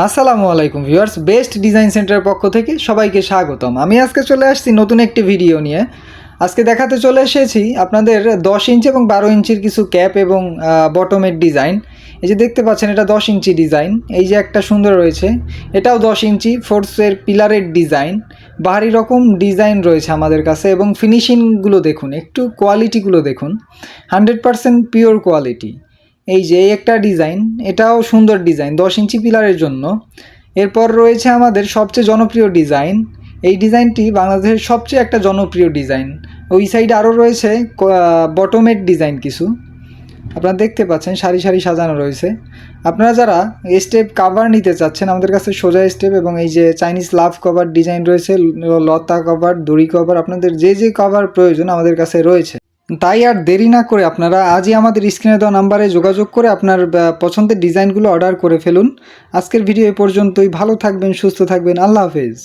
আসসালামু আলাইকুম viewers, best design সেন্টারের পক্ষ থেকে সবাইকে স্বাগতম। আমি আজকে চলে আসছি নতুন একটি ভিডিও নিয়ে। আজকে দেখাতে চলে এসেছি আপনাদের 10 ইঞ্চি এবং 12 ইঞ্চির কিছু ক্যাপ এবং বটমের ডিজাইন। এই যে দেখতে পাচ্ছেন, এটা 10 ইঞ্চি ডিজাইন। এই যে একটা সুন্দর রয়েছে, এটাও 10 ইঞ্চি ফোর্সের পিলারের ডিজাইন। বাহারি রকম ডিজাইন রয়েছে আমাদের কাছে এবং ফিনিশিংগুলো দেখুন, একটু কোয়ালিটিগুলো দেখুন, 100% পিওর কোয়ালিটি। এই যে এই একটা ডিজাইন, এটাও সুন্দর ডিজাইন 10 ইঞ্চি পিলারের জন্য। এরপর রয়েছে আমাদের সবচেয়ে জনপ্রিয় ডিজাইন। এই ডিজাইনটি বাংলাদেশের সবচেয়ে একটা জনপ্রিয় ডিজাইন। ওই সাইডে আরও রয়েছে বটমের ডিজাইন কিছু, আপনারা দেখতে পাচ্ছেন সারি সারি সাজানো রয়েছে। আপনারা যারা স্টেপ কাভার নিতে চাচ্ছেন, আমাদের কাছে সোজা স্টেপ এবং এই যে চাইনিজ লাভ কভার ডিজাইন রয়েছে, লতা কভার, দড়ি কভার, আপনাদের যে যে কভার প্রয়োজন আমাদের কাছে রয়েছে। তাই আর দেরি না করে আপনারা আজই আমাদের স্ক্রিনে দেওয়া নাম্বারে যোগাযোগ করে আপনার পছন্দের ডিজাইনগুলো অর্ডার করে ফেলুন। আজকের ভিডিও এ পর্যন্তই। ভালো থাকবেন, সুস্থ থাকবেন, আল্লাহ হাফেজ।